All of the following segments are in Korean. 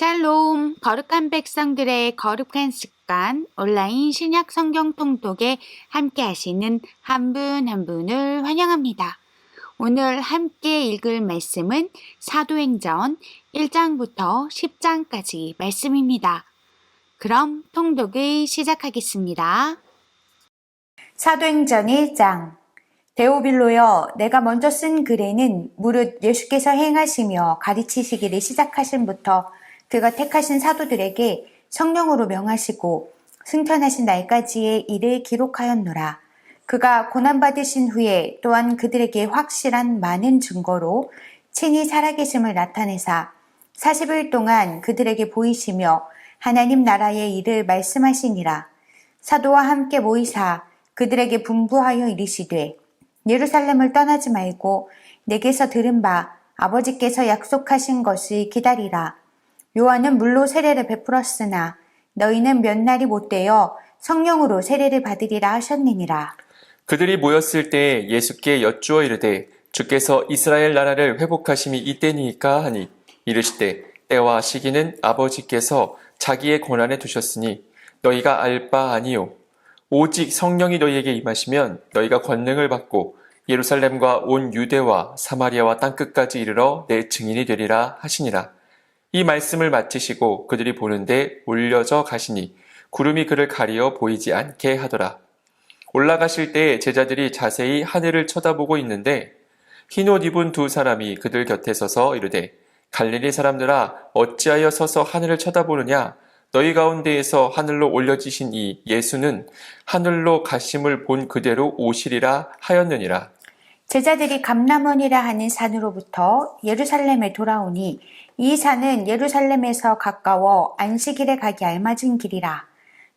샬롬, 거룩한 백성들의 거룩한 습관 온라인 신약 성경 통독에 함께 하시는 한 분 한 분을 환영합니다. 오늘 함께 읽을 말씀은 사도행전 1장부터 10장까지 말씀입니다. 그럼 통독을 시작하겠습니다. 사도행전 1장. 데오빌로여, 내가 먼저 쓴 글에는 무릇 예수께서 행하시며 가르치시기를 시작하신부터 그가 택하신 사도들에게 성령으로 명하시고 승천하신 날까지의 일을 기록하였노라. 그가 고난받으신 후에 또한 그들에게 확실한 많은 증거로 친히 살아계심을 나타내사 40일 동안 그들에게 보이시며 하나님 나라의 일을 말씀하시니라. 사도와 함께 모이사 그들에게 분부하여 이르시되 예루살렘을 떠나지 말고 내게서 들은 바 아버지께서 약속하신 것을 기다리라. 요한은 물로 세례를 베풀었으나 너희는 몇 날이 못되어 성령으로 세례를 받으리라 하셨느니라. 그들이 모였을 때 예수께 여쭈어 이르되 주께서 이스라엘 나라를 회복하심이 이때니까 하니 이르시되 때와 시기는 아버지께서 자기의 권한에 두셨으니 너희가 알 바 아니요 오직 성령이 너희에게 임하시면 너희가 권능을 받고 예루살렘과 온 유대와 사마리아와 땅끝까지 이르러 내 증인이 되리라 하시니라. 이 말씀을 마치시고 그들이 보는데 올려져 가시니 구름이 그를 가리어 보이지 않게 하더라. 올라가실 때 제자들이 자세히 하늘을 쳐다보고 있는데 흰옷 입은 두 사람이 그들 곁에 서서 이르되 갈릴리 사람들아 어찌하여 서서 하늘을 쳐다보느냐? 너희 가운데에서 하늘로 올려지신 이 예수는 하늘로 가심을 본 그대로 오시리라 하였느니라. 제자들이 감람원이라 하는 산으로부터 예루살렘에 돌아오니 이 산은 예루살렘에서 가까워 안식일에 가기 알맞은 길이라.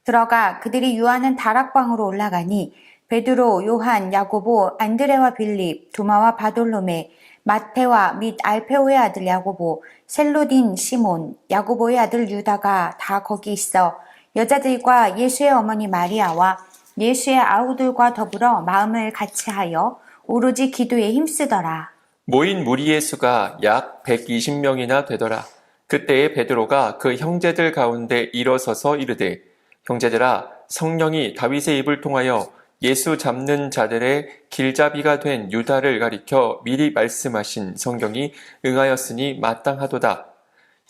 들어가 그들이 유하는 다락방으로 올라가니 베드로, 요한, 야고보, 안드레와 빌립, 도마와 바돌로메, 마테와 및 알페오의 아들 야고보, 셀로딘 시몬, 야고보의 아들 유다가 다 거기 있어 여자들과 예수의 어머니 마리아와 예수의 아우들과 더불어 마음을 같이하여 오로지 기도에 힘쓰더라. 모인 무리의 수가 약 120명이나 되더라. 그때에 베드로가 그 형제들 가운데 일어서서 이르되 형제들아 성령이 다윗의 입을 통하여 예수 잡는 자들의 길잡이가 된 유다를 가리켜 미리 말씀하신 성경이 응하였으니 마땅하도다.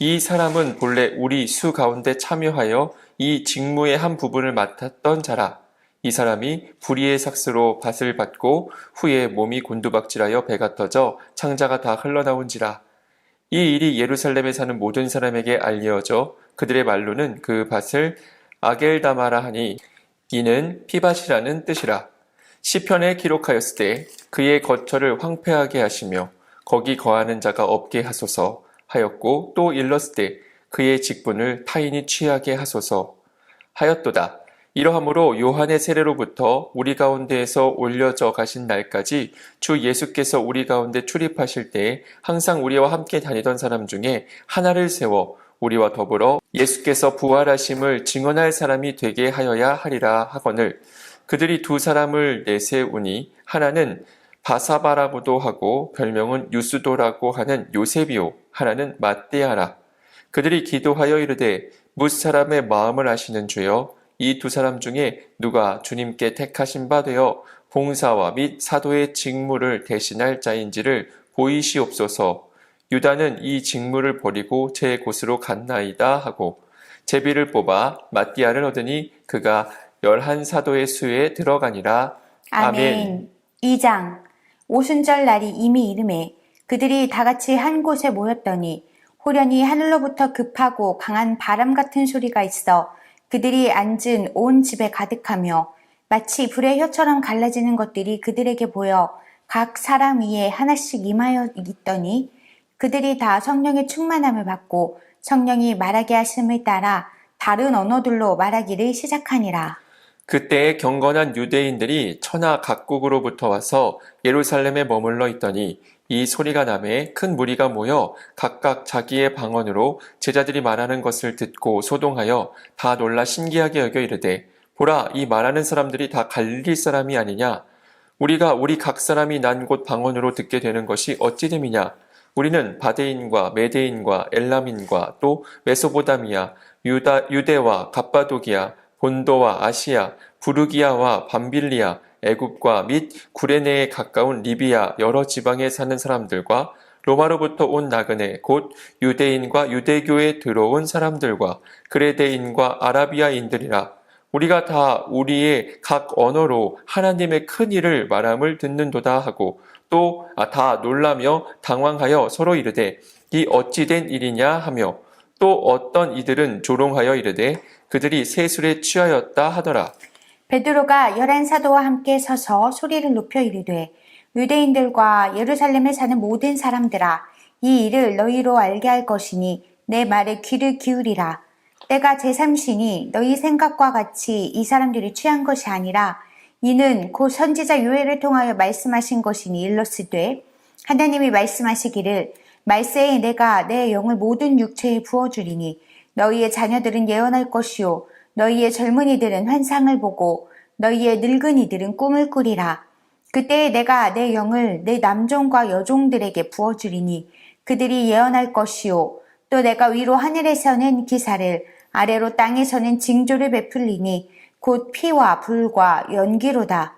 이 사람은 본래 우리 수 가운데 참여하여 이 직무의 한 부분을 맡았던 자라. 이 사람이 불의의 삭스로 밭을 받고 후에 몸이 곤두박질하여 배가 터져 창자가 다 흘러나온지라. 이 일이 예루살렘에 사는 모든 사람에게 알려져 그들의 말로는 그 밭을 아겔다마라 하니 이는 피밭이라는 뜻이라. 시편에 기록하였을 때 그의 거처를 황폐하게 하시며 거기 거하는 자가 없게 하소서 하였고 또 일렀을 때 그의 직분을 타인이 취하게 하소서 하였도다. 이러함으로 요한의 세례로부터 우리 가운데에서 올려져 가신 날까지 주 예수께서 우리 가운데 출입하실 때에 항상 우리와 함께 다니던 사람 중에 하나를 세워 우리와 더불어 예수께서 부활하심을 증언할 사람이 되게 하여야 하리라 하거늘 그들이 두 사람을 내세우니 하나는 바사바라고도 하고 별명은 유스도라고 하는 요셉이요 하나는 matthe아라. 그들이 기도하여 이르되 뭇 사람의 마음을 아시는 주여 이 두 사람 중에 누가 주님께 택하신 바 되어 봉사와 및 사도의 직무를 대신할 자인지를 보이시옵소서. 유다는 이 직무를 버리고 제 곳으로 갔나이다 하고 제비를 뽑아 마띠아를 얻으니 그가 11사도의 수에 들어가니라. 아멘. 2장. 오순절 날이 이미 이름에 그들이 다같이 한 곳에 모였더니 호련히 하늘로부터 급하고 강한 바람 같은 소리가 있어 그들이 앉은 온 집에 가득하며 마치 불의 혀처럼 갈라지는 것들이 그들에게 보여 각 사람 위에 하나씩 임하여 있더니 그들이 다 성령의 충만함을 받고 성령이 말하게 하심을 따라 다른 언어들로 말하기를 시작하니라. 그때에 경건한 유대인들이 천하 각국으로부터 와서 예루살렘에 머물러 있더니 이 소리가 나매 큰 무리가 모여 각각 자기의 방언으로 제자들이 말하는 것을 듣고 소동하여 다 놀라 신기하게 여겨 이르되 보라 이 말하는 사람들이 다 갈릴리 사람이 아니냐 우리가 우리 각 사람이 난 곳 방언으로 듣게 되는 것이 어찌 됨이냐 우리는 바데인과 메데인과 엘람인과 또 메소보다미아, 유대와 갑바도기아, 본도와 아시아, 부르기아와 밤빌리아, 애굽과 및 구레네에 가까운 리비아 여러 지방에 사는 사람들과 로마로부터 온 나그네 곧 유대인과 유대교에 들어온 사람들과 그레데인과 아라비아인들이라. 우리가 다 우리의 각 언어로 하나님의 큰 일을 말함을 듣는도다 하고 또 다 놀라며 당황하여 서로 이르되 이 어찌 된 일이냐 하며 또 어떤 이들은 조롱하여 이르되 그들이 세술에 취하였다 하더라. 베드로가 11사도와 함께 서서 소리를 높여 이르되 유대인들과 예루살렘에 사는 모든 사람들아 이 일을 너희로 알게 할 것이니 내 말에 귀를 기울이라. 때가 제3시니 너희 생각과 같이 이 사람들이 취한 것이 아니라 이는 곧 선지자 요엘을 통하여 말씀하신 것이니 일러스되 하나님이 말씀하시기를 말세에 내가 내 영을 모든 육체에 부어주리니 너희의 자녀들은 예언할 것이요 너희의 젊은이들은 환상을 보고 너희의 늙은이들은 꿈을 꾸리라. 그때에 내가 내 영을 내 남종과 여종들에게 부어주리니 그들이 예언할 것이요 또 내가 위로 하늘에서는 기사를 아래로 땅에서는 징조를 베풀리니 곧 피와 불과 연기로다.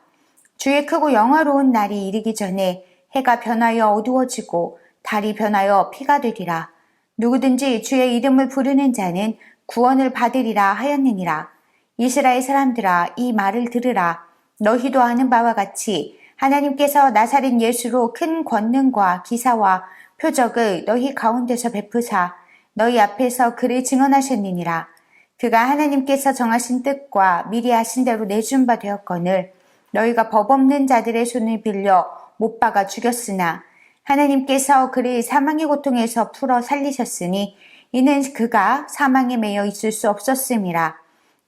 주의 크고 영화로운 날이 이르기 전에 해가 변하여 어두워지고 달이 변하여 피가 되리라. 누구든지 주의 이름을 부르는 자는 구원을 받으리라 하였느니라. 이스라엘 사람들아 이 말을 들으라. 너희도 아는 바와 같이 하나님께서 나사렛 예수로 큰 권능과 기사와 표적을 너희 가운데서 베푸사 너희 앞에서 그를 증언하셨느니라. 그가 하나님께서 정하신 뜻과 미리 하신 대로 내준 바 되었거늘 너희가 법 없는 자들의 손을 빌려 못 박아 죽였으나 하나님께서 그를 사망의 고통에서 풀어 살리셨으니 이는 그가 사망에 매여 있을 수 없었음이라.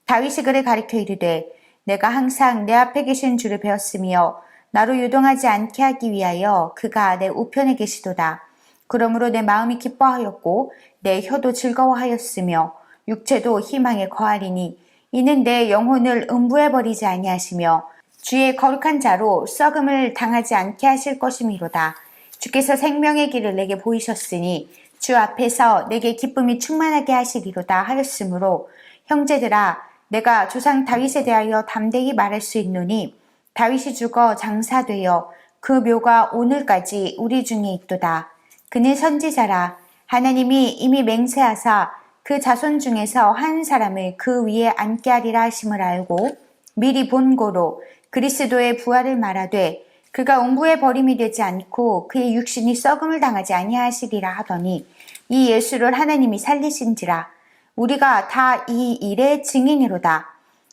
다윗이 그를 가리켜 이르되 내가 항상 내 앞에 계신 주를 배웠으며 나로 요동하지 않게 하기 위하여 그가 내 우편에 계시도다. 그러므로 내 마음이 기뻐하였고 내 혀도 즐거워하였으며 육체도 희망에 거하리니 이는 내 영혼을 음부해버리지 아니하시며 주의 거룩한 자로 썩음을 당하지 않게 하실 것이미로다. 주께서 생명의 길을 내게 보이셨으니 주 앞에서 내게 기쁨이 충만하게 하시리로다 하였으므로 형제들아 내가 조상 다윗에 대하여 담대히 말할 수 있노니 다윗이 죽어 장사되어 그 묘가 오늘까지 우리 중에 있도다. 그는 선지자라. 하나님이 이미 맹세하사 그 자손 중에서 한 사람을 그 위에 앉게 하리라 하심을 알고 미리 본고로 그리스도의 부활을 말하되 그가 옹부의 버림이 되지 않고 그의 육신이 썩음을 당하지 아니하시리라 하더니 이 예수를 하나님이 살리신지라. 우리가 다 이 일의 증인이로다.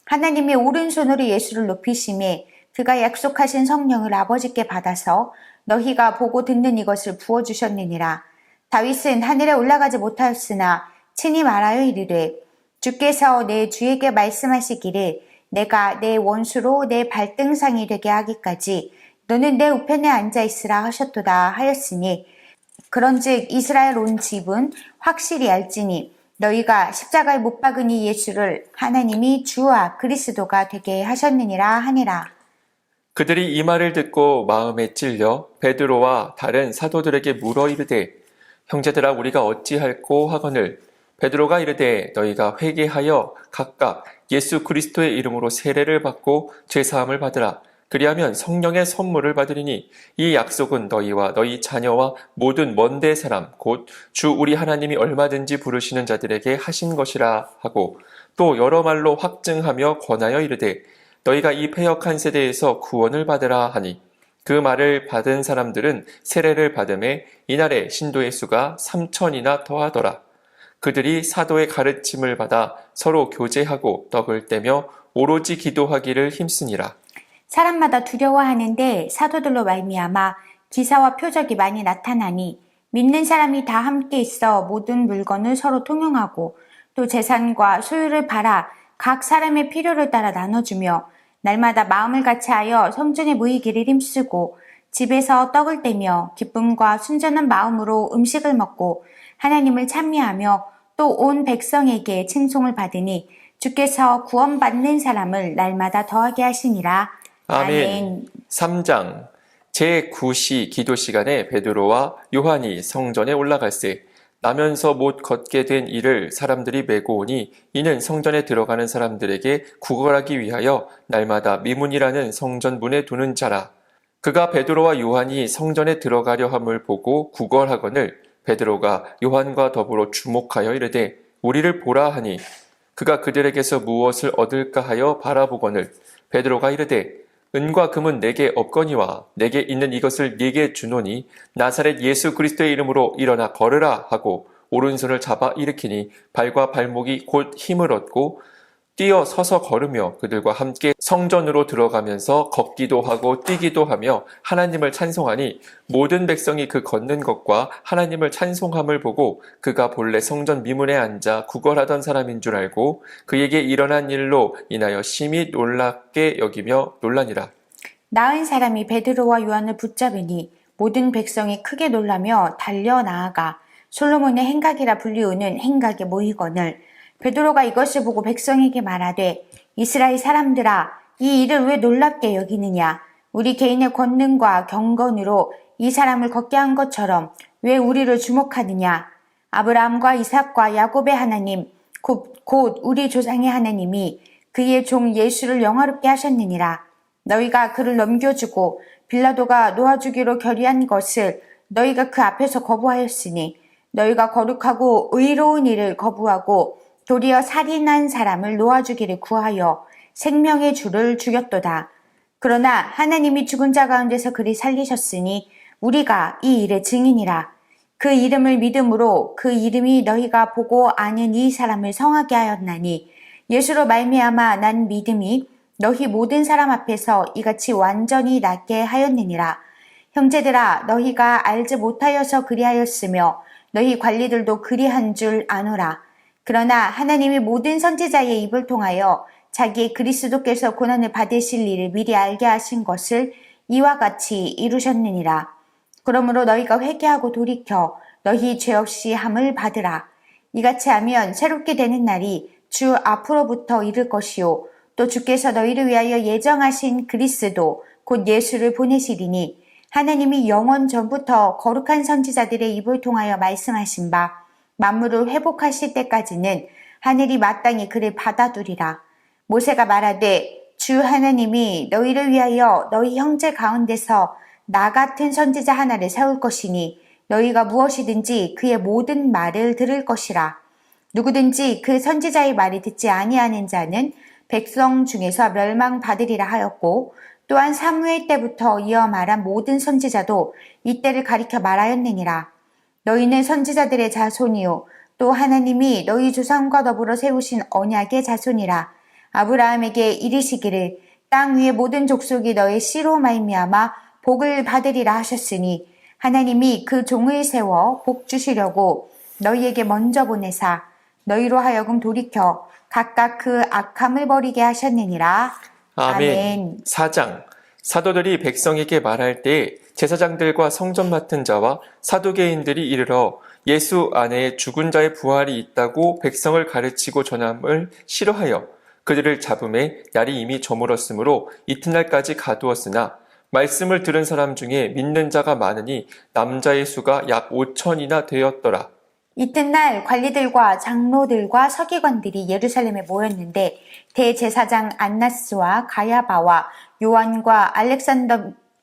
하나님이 오른손으로 예수를 높이심에 그가 약속하신 성령을 아버지께 받아서 너희가 보고 듣는 이것을 부어주셨느니라. 다윗은 하늘에 올라가지 못하였으나 친히 말하여 이르되 주께서 내 주에게 말씀하시기를 내가 내 원수로 내 발등상이 되게 하기까지 너는 내 우편에 앉아 있으라 하셨도다 하였으니 그런즉 이스라엘 온 집은 확실히 알지니 너희가 십자가에 못 박은 이 예수를 하나님이 주와 그리스도가 되게 하셨느니라 하니라. 그들이 이 말을 듣고 마음에 찔려 베드로와 다른 사도들에게 물어 이르되 형제들아 우리가 어찌할꼬 하거늘 베드로가 이르되 너희가 회개하여 각각 예수 그리스도의 이름으로 세례를 받고 죄사함을 받으라. 그리하면 성령의 선물을 받으리니 이 약속은 너희와 너희 자녀와 모든 먼데 사람 곧 주 우리 하나님이 얼마든지 부르시는 자들에게 하신 것이라 하고 또 여러 말로 확증하며 권하여 이르되 너희가 이 패역한 세대에서 구원을 받으라 하니 그 말을 받은 사람들은 세례를 받음에 이날에 신도의 수가 3,000이나 더하더라. 그들이 사도의 가르침을 받아 서로 교제하고 떡을 떼며 오로지 기도하기를 힘쓰니라. 사람마다 두려워하는데 사도들로 말미암아 기사와 표적이 많이 나타나니 믿는 사람이 다 함께 있어 모든 물건을 서로 통용하고 또 재산과 소유를 팔아 각 사람의 필요를 따라 나눠주며 날마다 마음을 같이하여 성전에 모이기를 힘쓰고 집에서 떡을 떼며 기쁨과 순전한 마음으로 음식을 먹고 하나님을 찬미하며 또 온 백성에게 칭송을 받으니 주께서 구원받는 사람을 날마다 더하게 하시니라. 아멘. 3장 제9시 기도 시간에 베드로와 요한이 성전에 올라갈새 나면서 못 걷게 된 이를 사람들이 메고 오니 이는 성전에 들어가는 사람들에게 구걸하기 위하여 날마다 미문이라는 성전 문에 두는 자라. 그가 베드로와 요한이 성전에 들어가려 함을 보고 구걸하거늘 베드로가 요한과 더불어 주목하여 이르되 우리를 보라 하니 그가 그들에게서 무엇을 얻을까 하여 바라보거늘 베드로가 이르되 은과 금은 내게 없거니와 내게 있는 이것을 네게 주노니 나사렛 예수 그리스도의 이름으로 일어나 걸으라 하고 오른손을 잡아 일으키니 발과 발목이 곧 힘을 얻고 뛰어 서서 걸으며 그들과 함께 성전으로 들어가면서 걷기도 하고 뛰기도 하며 하나님을 찬송하니 모든 백성이 그 걷는 것과 하나님을 찬송함을 보고 그가 본래 성전 미문에 앉아 구걸하던 사람인 줄 알고 그에게 일어난 일로 인하여 심히 놀랍게 여기며 놀라니라. 나은 사람이 베드로와 요한을 붙잡으니 모든 백성이 크게 놀라며 달려 나아가 솔로몬의 행각이라 불리우는 행각에 모이거늘 베드로가 이것을 보고 백성에게 말하되 이스라엘 사람들아 이 일을 왜 놀랍게 여기느냐 우리 개인의 권능과 경건으로 이 사람을 걷게 한 것처럼 왜 우리를 주목하느냐 아브라함과 이삭과 야곱의 하나님 곧 우리 조상의 하나님이 그의 종 예수를 영화롭게 하셨느니라 너희가 그를 넘겨주고 빌라도가 놓아주기로 결의한 것을 너희가 그 앞에서 거부하였으니 너희가 거룩하고 의로운 일을 거부하고 도리어 살인한 사람을 놓아주기를 구하여 생명의 주를 죽였도다. 그러나 하나님이 죽은 자 가운데서 그를 살리셨으니 우리가 이 일의 증인이라. 그 이름을 믿음으로 그 이름이 너희가 보고 아는 이 사람을 성하게 하였나니 예수로 말미암아 난 믿음이 너희 모든 사람 앞에서 이같이 완전히 낫게 하였느니라. 형제들아 너희가 알지 못하여서 그리하였으며 너희 관리들도 그리한 줄 아노라. 그러나 하나님이 모든 선지자의 입을 통하여 자기의 그리스도께서 고난을 받으실 일을 미리 알게 하신 것을 이와 같이 이루셨느니라. 그러므로 너희가 회개하고 돌이켜 너희 죄 없이 함을 받으라. 이같이 하면 새롭게 되는 날이 주 앞으로부터 이를 것이요 또 주께서 너희를 위하여 예정하신 그리스도 곧 예수를 보내시리니 하나님이 영원 전부터 거룩한 선지자들의 입을 통하여 말씀하신 바 만물을 회복하실 때까지는 하늘이 마땅히 그를 받아두리라. 모세가 말하되 주 하나님이 너희를 위하여 너희 형제 가운데서 나 같은 선지자 하나를 세울 것이니 너희가 무엇이든지 그의 모든 말을 들을 것이라. 누구든지 그 선지자의 말을 듣지 아니하는 자는 백성 중에서 멸망받으리라 하였고 또한 사무엘 때부터 이어 말한 모든 선지자도 이때를 가리켜 말하였느니라. 너희는 선지자들의 자손이요 또 하나님이 너희 조상과 더불어 세우신 언약의 자손이라. 아브라함에게 이르시기를 땅 위의 모든 족속이 너의 씨로 말미암아 복을 받으리라 하셨으니 하나님이 그 종을 세워 복 주시려고 너희에게 먼저 보내사 너희로 하여금 돌이켜 각각 그 악함을 버리게 하셨느니라. 아멘. 4장. 사도들이 백성에게 말할 때 제사장들과 성전 맡은 자와 사두개인들이 이르러 예수 안에 죽은 자의 부활이 있다고 백성을 가르치고 전함을 싫어하여 그들을 잡음에 날이 이미 저물었으므로 이튿날까지 가두었으나 말씀을 들은 사람 중에 믿는 자가 많으니 남자의 수가 약 5천이나 되었더라. 이튿날 관리들과 장로들과 서기관들이 예루살렘에 모였는데 대제사장 안나스와 가야바와 요한과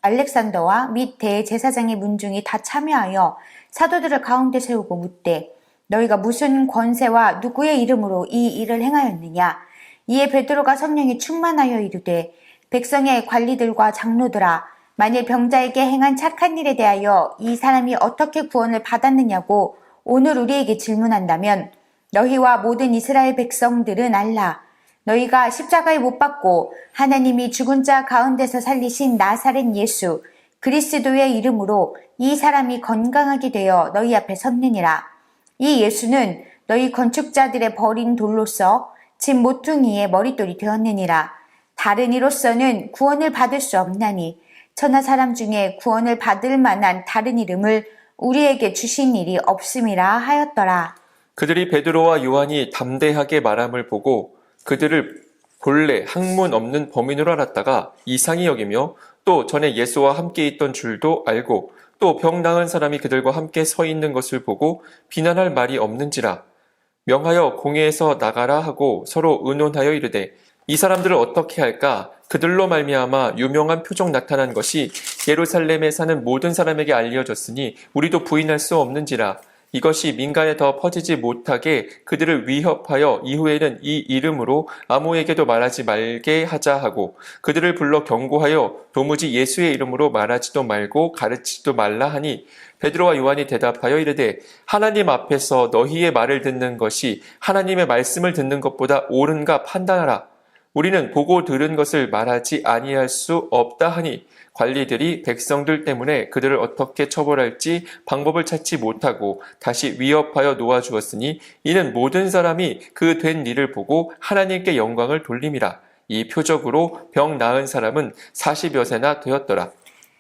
알렉산더와 및 대제사장의 문중이 다 참여하여 사도들을 가운데 세우고 묻되 너희가 무슨 권세와 누구의 이름으로 이 일을 행하였느냐. 이에 베드로가 성령이 충만하여 이르되 백성의 관리들과 장로들아 만일 병자에게 행한 착한 일에 대하여 이 사람이 어떻게 구원을 받았느냐고 오늘 우리에게 질문한다면 너희와 모든 이스라엘 백성들은 알라. 너희가 십자가에 못 박고 하나님이 죽은 자 가운데서 살리신 나사렛 예수 그리스도의 이름으로 이 사람이 건강하게 되어 너희 앞에 섰느니라. 이 예수는 너희 건축자들의 버린 돌로서 집 모퉁이의 머릿돌이 되었느니라. 다른 이로서는 구원을 받을 수 없나니 천하 사람 중에 구원을 받을 만한 다른 이름을 우리에게 주신 일이 없음이라 하였더라. 그들이 베드로와 요한이 담대하게 말함을 보고 그들을 본래 학문 없는 범인으로 알았다가 이상히 여기며 또 전에 예수와 함께 있던 줄도 알고 또 병 나은 사람이 그들과 함께 서 있는 것을 보고 비난할 말이 없는지라. 명하여 공회에서 나가라 하고 서로 의논하여 이르되 이 사람들을 어떻게 할까? 그들로 말미암아 유명한 표적 나타난 것이 예루살렘에 사는 모든 사람에게 알려졌으니 우리도 부인할 수 없는지라. 이것이 민간에 더 퍼지지 못하게 그들을 위협하여 이후에는 이 이름으로 아무에게도 말하지 말게 하자 하고 그들을 불러 경고하여 도무지 예수의 이름으로 말하지도 말고 가르치지도 말라 하니 베드로와 요한이 대답하여 이르되 하나님 앞에서 너희의 말을 듣는 것이 하나님의 말씀을 듣는 것보다 옳은가 판단하라. 우리는 보고 들은 것을 말하지 아니할 수 없다 하니 관리들이 백성들 때문에 그들을 어떻게 처벌할지 방법을 찾지 못하고 다시 위협하여 놓아주었으니 이는 모든 사람이 그 된 일을 보고 하나님께 영광을 돌림이라. 이 표적으로 병 나은 사람은 40여 세나 되었더라.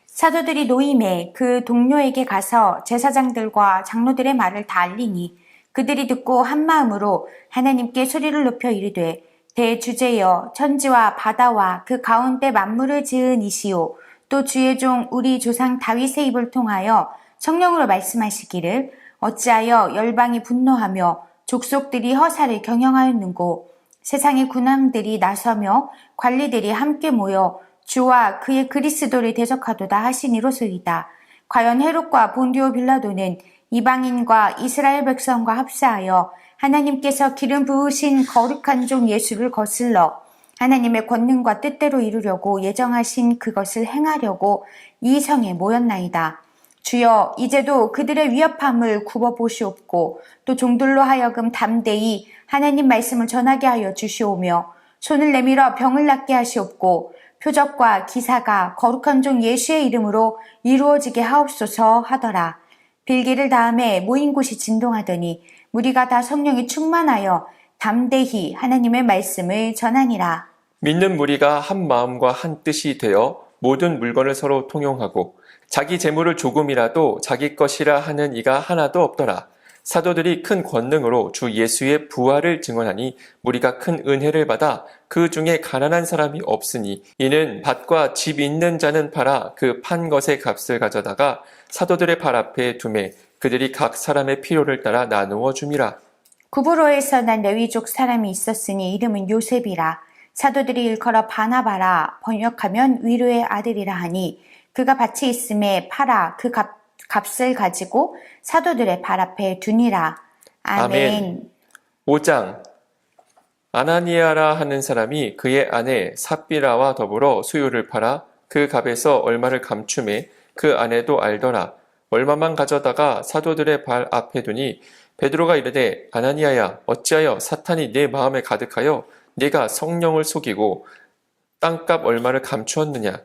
사도들이 노임에 그 동료에게 가서 제사장들과 장로들의 말을 다 알리니 그들이 듣고 한 마음으로 하나님께 소리를 높여 이르되 대주제여 천지와 바다와 그 가운데 만물을 지은 이시오 또 주의 종 우리 조상 다윗의 입을 통하여 성령으로 말씀하시기를 어찌하여 열방이 분노하며 족속들이 허사를 경영하였는고 세상의 군왕들이 나서며 관리들이 함께 모여 주와 그의 그리스도를 대적하도다 하시니로소이다. 과연 헤롯과 본디오 빌라도는 이방인과 이스라엘 백성과 합사하여 하나님께서 기름 부으신 거룩한 종 예수를 거슬러 하나님의 권능과 뜻대로 이루려고 예정하신 그것을 행하려고 이 성에 모였나이다. 주여 이제도 그들의 위협함을 굽어보시옵고 또 종들로 하여금 담대히 하나님 말씀을 전하게 하여 주시오며 손을 내밀어 병을 낫게 하시옵고 표적과 기사가 거룩한 종 예수의 이름으로 이루어지게 하옵소서 하더라. 빌기를 다음에 모인 곳이 진동하더니 무리가 다 성령이 충만하여 담대히 하나님의 말씀을 전하니라. 믿는 무리가 한 마음과 한 뜻이 되어 모든 물건을 서로 통용하고 자기 재물을 조금이라도 자기 것이라 하는 이가 하나도 없더라. 사도들이 큰 권능으로 주 예수의 부활을 증언하니 무리가 큰 은혜를 받아 그 중에 가난한 사람이 없으니 이는 밭과 집 있는 자는 팔아 그 판 것의 값을 가져다가 사도들의 발 앞에 두매 그들이 각 사람의 필요를 따라 나누어 줌이라. 구브로에서 난 레위족 사람이 있었으니 이름은 요셉이라. 사도들이 일컬어 바나바라 번역하면 위로의 아들이라 하니 그가 밭이 있음에 팔아 그 값을 가지고 사도들의 발 앞에 두니라. 아멘. 5장 아나니아라 하는 사람이 그의 아내 삽비라와 더불어 수요를 팔아 그 값에서 얼마를 감춤해 그 아내도 알더라. 얼마만 가져다가 사도들의 발 앞에 두니 베드로가 이르되 아나니아야 어찌하여 사탄이 내 마음에 가득하여 네가 성령을 속이고 땅값 얼마를 감추었느냐.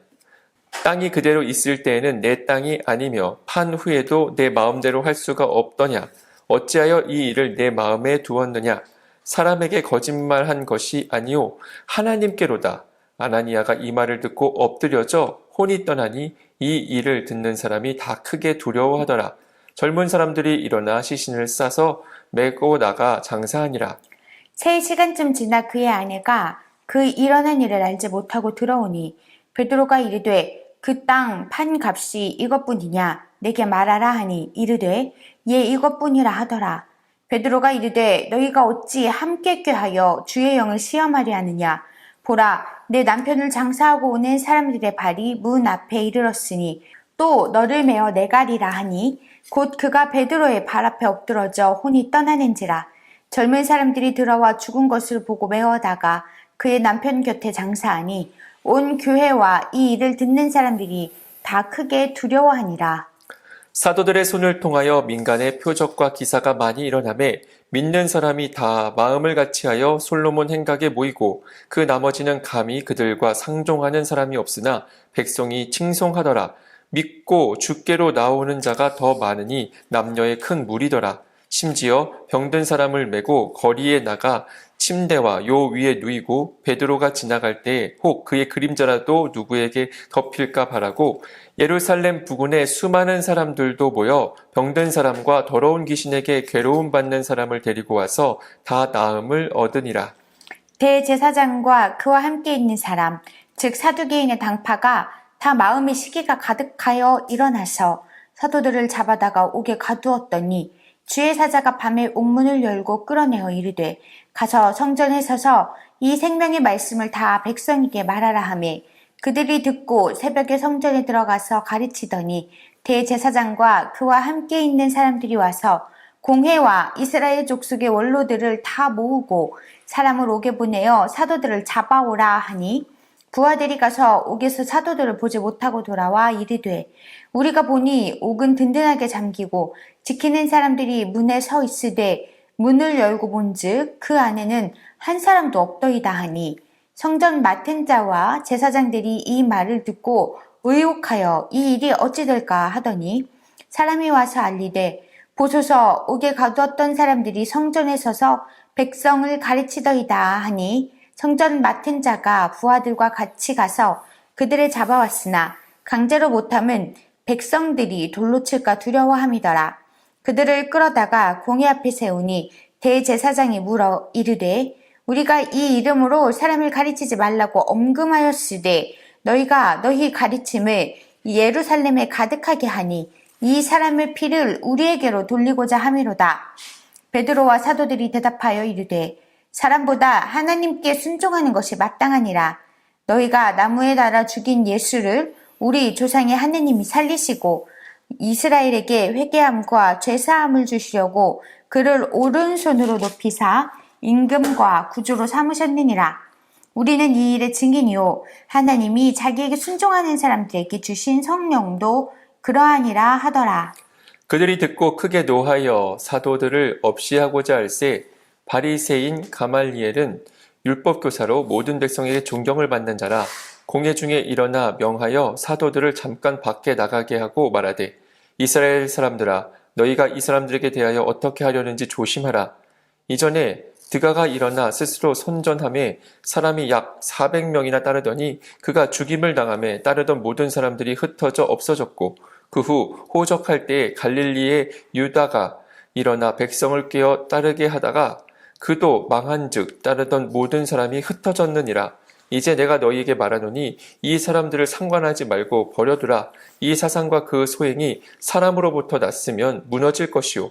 땅이 그대로 있을 때에는 내 땅이 아니며 판 후에도 내 마음대로 할 수가 없더냐. 어찌하여 이 일을 내 마음에 두었느냐. 사람에게 거짓말한 것이 아니오 하나님께로다. 아나니아가 이 말을 듣고 엎드려져 혼이 떠나니 이 일을 듣는 사람이 다 크게 두려워하더라. 젊은 사람들이 일어나 시신을 싸서 메고 나가 장사하니라. 3시간쯤 지나 그의 아내가 그 일어난 일을 알지 못하고 들어오니 베드로가 이르되 그 땅 판 값이 이것뿐이냐 내게 말하라 하니 이르되 예 이것뿐이라 하더라. 베드로가 이르되 너희가 어찌 함께 꾀하여 주의 영을 시험하려 하느냐. 보라 내 남편을 장사하고 오는 사람들의 발이 문 앞에 이르렀으니 또 너를 메어 내가리라 하니 곧 그가 베드로의 발 앞에 엎드러져 혼이 떠나는지라. 젊은 사람들이 들어와 죽은 것을 보고 메어다가 그의 남편 곁에 장사하니 온 교회와 이 일을 듣는 사람들이 다 크게 두려워하니라. 사도들의 손을 통하여 민간의 표적과 기사가 많이 일어나매 믿는 사람이 다 마음을 같이하여 솔로몬 행각에 모이고 그 나머지는 감히 그들과 상종하는 사람이 없으나 백성이 칭송하더라. 믿고 주께로 나오는 자가 더 많으니 남녀의 큰 무리더라. 심지어 병든 사람을 메고 거리에 나가 침대와 요 위에 누이고 베드로가 지나갈 때 혹 그의 그림자라도 누구에게 덮일까 바라고 예루살렘 부근에 수많은 사람들도 모여 병든 사람과 더러운 귀신에게 괴로움 받는 사람을 데리고 와서 다 나음을 얻으니라. 대제사장과 그와 함께 있는 사람 즉 사두개인의 당파가 다 마음의 시기가 가득하여 일어나서 사도들을 잡아다가 옥에 가두었더니 주의 사자가 밤에 옥문을 열고 끌어내어 이르되 가서 성전에 서서 이 생명의 말씀을 다 백성에게 말하라 하매 그들이 듣고 새벽에 성전에 들어가서 가르치더니 대제사장과 그와 함께 있는 사람들이 와서 공회와 이스라엘 족속의 원로들을 다 모으고 사람을 옥에 보내어 사도들을 잡아오라 하니 부하들이 가서 옥에서 사도들을 보지 못하고 돌아와 이르되 우리가 보니 옥은 든든하게 잠기고 지키는 사람들이 문에 서 있으되 문을 열고 본즉 그 안에는 한 사람도 없더이다 하니 성전 맡은 자와 제사장들이 이 말을 듣고 의혹하여 이 일이 어찌 될까 하더니 사람이 와서 알리되 보소서 옥에 가두었던 사람들이 성전에 서서 백성을 가르치더이다 하니 성전 맡은 자가 부하들과 같이 가서 그들을 잡아왔으나 강제로 못함은 백성들이 돌로 칠까 두려워함이더라. 그들을 끌어다가 공회 앞에 세우니 대제사장이 물어 이르되 우리가 이 이름으로 사람을 가르치지 말라고 엄금하였으되 너희가 너희 가르침을 예루살렘에 가득하게 하니 이 사람의 피를 우리에게로 돌리고자 함이로다. 베드로와 사도들이 대답하여 이르되 사람보다 하나님께 순종하는 것이 마땅하니라. 너희가 나무에 달아 죽인 예수를 우리 조상의 하느님이 살리시고 이스라엘에게 회개함과 죄사함을 주시려고 그를 오른손으로 높이사 임금과 구주로 삼으셨느니라. 우리는 이 일의 증인이요 하나님이 자기에게 순종하는 사람들에게 주신 성령도 그러하니라 하더라. 그들이 듣고 크게 노하여 사도들을 없이하고자 할세 바리새인 가말리엘은 율법교사로 모든 백성에게 존경을 받는 자라. 공회 중에 일어나 명하여 사도들을 잠깐 밖에 나가게 하고 말하되 이스라엘 사람들아 너희가 이 사람들에게 대하여 어떻게 하려는지 조심하라. 이전에 드가가 일어나 스스로 선전함에 사람이 약 400명이나 따르더니 그가 죽임을 당함에 따르던 모든 사람들이 흩어져 없어졌고 그 후 호적할 때에 갈릴리의 유다가 일어나 백성을 깨어 따르게 하다가 그도 망한즉 따르던 모든 사람이 흩어졌느니라. 이제 내가 너희에게 말하노니 이 사람들을 상관하지 말고 버려두라. 이 사상과 그 소행이 사람으로부터 났으면 무너질 것이요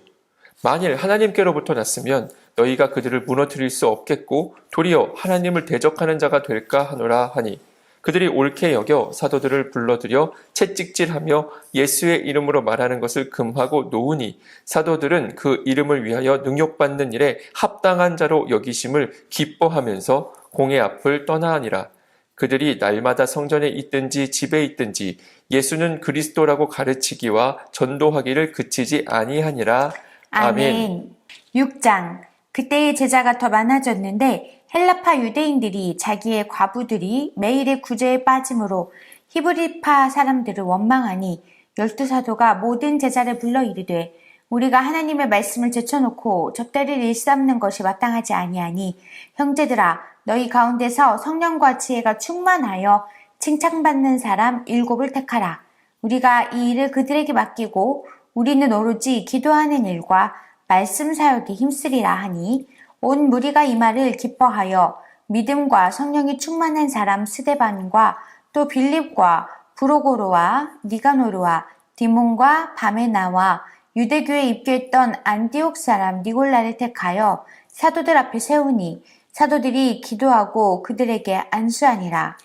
만일 하나님께로부터 났으면 너희가 그들을 무너뜨릴 수 없겠고 도리어 하나님을 대적하는 자가 될까 하노라 하니 그들이 옳게 여겨 사도들을 불러들여 채찍질하며 예수의 이름으로 말하는 것을 금하고 놓으니 사도들은 그 이름을 위하여 능욕받는 일에 합당한 자로 여기심을 기뻐하면서 공회 앞을 떠나니라. 그들이 날마다 성전에 있든지 집에 있든지 예수는 그리스도라고 가르치기와 전도하기를 그치지 아니하니라. 아멘. 6장. 그때의 제자가 더 많아졌는데 헬라파 유대인들이 자기의 과부들이 매일의 구제에 빠짐으로 히브리파 사람들을 원망하니 12사도가 모든 제자를 불러 이르되 우리가 하나님의 말씀을 제쳐놓고 젖대를 일삼는 것이 마땅하지 아니하니 형제들아 너희 가운데서 성령과 지혜가 충만하여 칭찬받는 사람 7을 택하라. 우리가 이 일을 그들에게 맡기고 우리는 오로지 기도하는 일과 말씀 사역에 힘쓰리라 하니 온 무리가 이 말을 기뻐하여 믿음과 성령이 충만한 사람 스데반과 또 빌립과 브로고로와 니가노르와 디몬과 바메나와 유대교에 입교했던 안디옥 사람 니골라를 택하여 사도들 앞에 세우니 사도들이 기도하고 그들에게 안수하니라.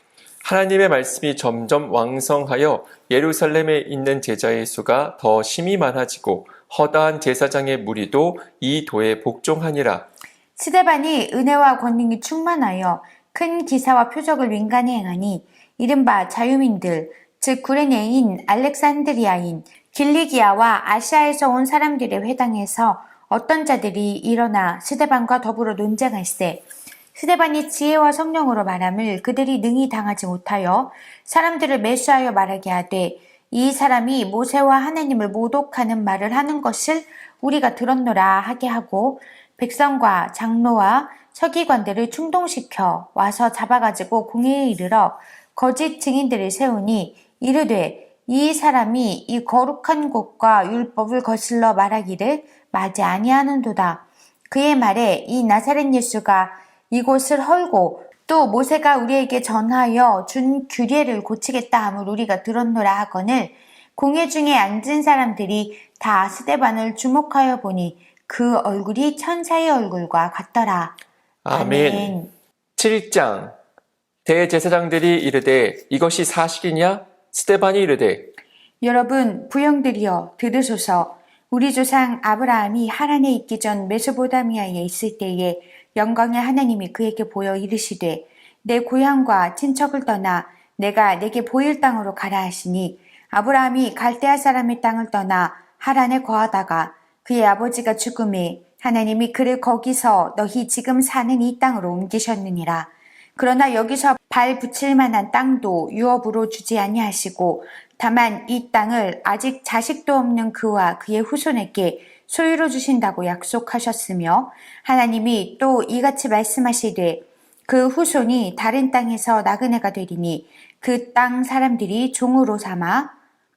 하나님의 말씀이 점점 왕성하여 예루살렘에 있는 제자의 수가 더 심히 많아지고 허다한 제사장의 무리도 이 도에 복종하니라. 스데반이 은혜와 권능이 충만하여 큰 기사와 표적을 윈간히 행하니 이른바 자유민들 즉 구레네인 알렉산드리아인 길리기아와 아시아에서 온 사람들의 회당에서 어떤 자들이 일어나 스데반과 더불어 논쟁할세 스데반이 지혜와 성령으로 말함을 그들이 능히 당하지 못하여 사람들을 매수하여 말하게 하되 이 사람이 모세와 하나님을 모독하는 말을 하는 것을 우리가 들었노라 하게 하고 백성과 장로와 서기관들을 충동시켜 와서 잡아가지고 공회에 이르러 거짓 증인들을 세우니 이르되 이 사람이 이 거룩한 곳과 율법을 거슬러 말하기를 마지 아니하는도다. 그의 말에 이 나사렛 예수가 이곳을 헐고 또 모세가 우리에게 전하여 준 규례를 고치겠다 함을 우리가 들었노라 하거늘 공회 중에 앉은 사람들이 다 스데반을 주목하여 보니 그 얼굴이 천사의 얼굴과 같더라. 아멘. 7장 대제사장들이 이르되 이것이 사실이냐? 스데반이 이르되 여러분 부형들이여 들으소서. 우리 조상 아브라함이 하란에 있기 전 메소포타미아에 있을 때에 영광의 하나님이 그에게 보여 이르시되 내 고향과 친척을 떠나 내가 내게 보일 땅으로 가라 하시니 아브라함이 갈대아 사람의 땅을 떠나 하란에 거하다가 그의 아버지가 죽음에 하나님이 그를 거기서 너희 지금 사는 이 땅으로 옮기셨느니라. 그러나 여기서 발 붙일 만한 땅도 유업으로 주지 아니하시고 다만 이 땅을 아직 자식도 없는 그와 그의 후손에게 소유로 주신다고 약속하셨으며 하나님이 또 이같이 말씀하시되 그 후손이 다른 땅에서 나그네가 되리니 그 땅 사람들이 종으로 삼아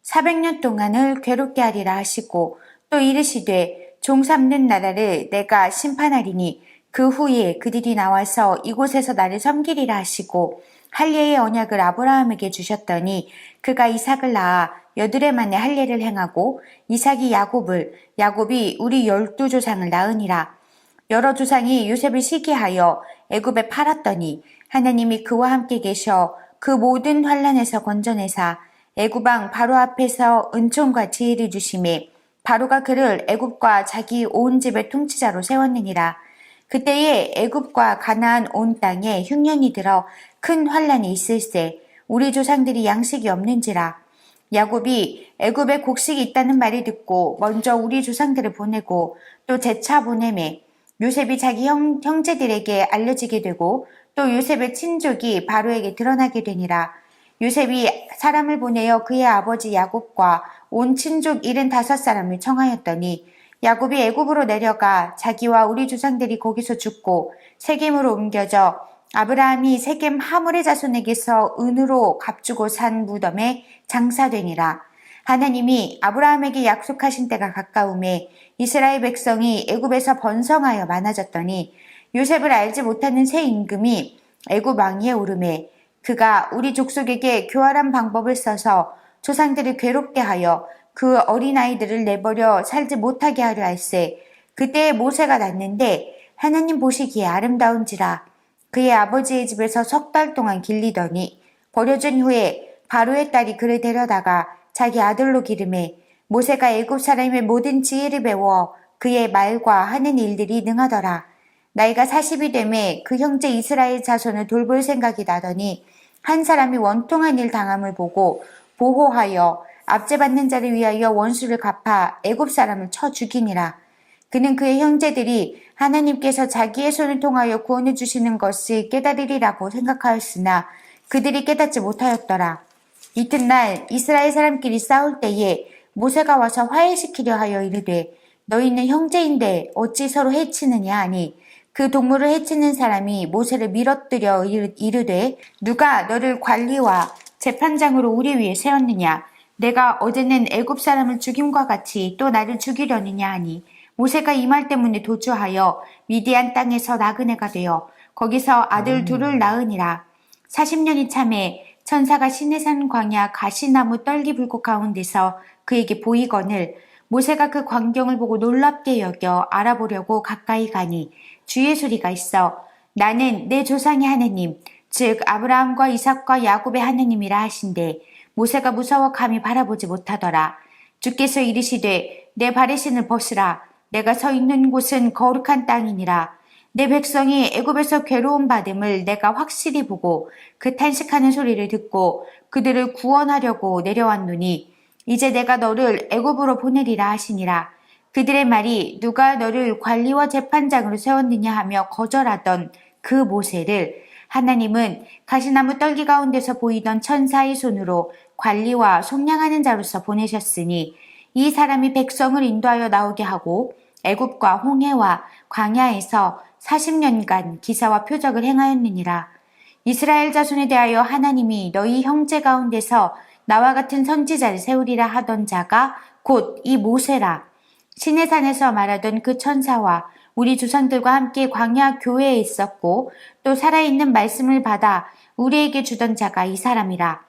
400년 동안을 괴롭게 하리라 하시고 또 이르시되 종 삼는 나라를 내가 심판하리니 그 후에 그들이 나와서 이곳에서 나를 섬기리라 하시고 할례의 언약을 아브라함에게 주셨더니 그가 이삭을 낳아 8해 만에 할례를 행하고 이삭이 야곱을 야곱이 우리 12조상을 낳으니라. 여러 조상이 요셉을 시기하여 애굽에 팔았더니 하나님이 그와 함께 계셔 그 모든 환난에서 건져내사 애굽 왕 바로 앞에서 은총과 지혜를 주심에 바로가 그를 애굽과 자기 온 집의 통치자로 세웠느니라. 그때에 애굽과 가나안 온 땅에 흉년이 들어 큰 환난이 있을세 우리 조상들이 양식이 없는지라. 야곱이 애굽에 곡식이 있다는 말을 듣고 먼저 우리 조상들을 보내고 또 재차 보내매 요셉이 자기 형제들에게 알려지게 되고 또 요셉의 친족이 바로에게 드러나게 되니라. 요셉이 사람을 보내어 그의 아버지 야곱과 온 친족 75사람을 청하였더니 야곱이 애굽으로 내려가 자기와 우리 조상들이 거기서 죽고 세겜으로 옮겨져 아브라함이 세겜 하몰의 자손에게서 은으로 값주고 산 무덤에 장사되니라. 하나님이 아브라함에게 약속하신 때가 가까움에 이스라엘 백성이 애굽에서 번성하여 많아졌더니 요셉을 알지 못하는 새 임금이 애굽 왕위에 오르매 그가 우리 족속에게 교활한 방법을 써서 조상들을 괴롭게 하여 그 어린아이들을 내버려 살지 못하게 하려 할세. 그때에 모세가 났는데 하나님 보시기에 아름다운지라. 그의 아버지의 집에서 3달 동안 길리더니 버려진 후에 바로의 딸이 그를 데려다가 자기 아들로 기르매 모세가 애굽 사람의 모든 지혜를 배워 그의 말과 하는 일들이 능하더라. 나이가 40이 되매 그 형제 이스라엘 자손을 돌볼 생각이 나더니 한 사람이 원통한 일 당함을 보고 보호하여 압제받는 자를 위하여 원수를 갚아 애굽 사람을 쳐 죽이니라. 그는 그의 형제들이 하나님께서 자기의 손을 통하여 구원해 주시는 것을 깨달으리라고 생각하였으나 그들이 깨닫지 못하였더라. 이튿날 이스라엘 사람끼리 싸울 때에 모세가 와서 화해시키려 하여 이르되 너희는 형제인데 어찌 서로 해치느냐 하니 그 동물을 해치는 사람이 모세를 밀어뜨려 이르되 누가 너를 관리와 재판장으로 우리 위에 세웠느냐 내가 어제는 애굽 사람을 죽임과 같이 또 나를 죽이려느냐 하니 모세가 이 말 때문에 도주하여 미디안 땅에서 나그네가 되어 거기서 아들 둘을 낳으니라. 40년이 참에 천사가 시내산 광야 가시나무 떨기 불꽃 가운데서 그에게 보이거늘 모세가 그 광경을 보고 놀랍게 여겨 알아보려고 가까이 가니 주의 소리가 있어 나는 내 조상의 하나님 즉 아브라함과 이삭과 야곱의 하나님이라 하신대 모세가 무서워 감히 바라보지 못하더라. 주께서 이르시되 내 발의 신을 벗으라. 내가 서 있는 곳은 거룩한 땅이니라. 내 백성이 애굽에서 괴로움 받음을 내가 확실히 보고 그 탄식하는 소리를 듣고 그들을 구원하려고 내려왔노니 이제 내가 너를 애굽으로 보내리라 하시니라. 그들의 말이 누가 너를 관리와 재판장으로 세웠느냐 하며 거절하던 그 모세를 하나님은 가시나무 떨기 가운데서 보이던 천사의 손으로 관리와 속량하는 자로서 보내셨으니 이 사람이 백성을 인도하여 나오게 하고 애굽과 홍해와 광야에서 40년간 기사와 표적을 행하였느니라. 이스라엘 자손에 대하여 하나님이 너희 형제 가운데서 나와 같은 선지자를 세우리라 하던 자가 곧 이 모세라. 시내산에서 말하던 그 천사와 우리 조상들과 함께 광야 교회에 있었고 또 살아있는 말씀을 받아 우리에게 주던 자가 이 사람이라.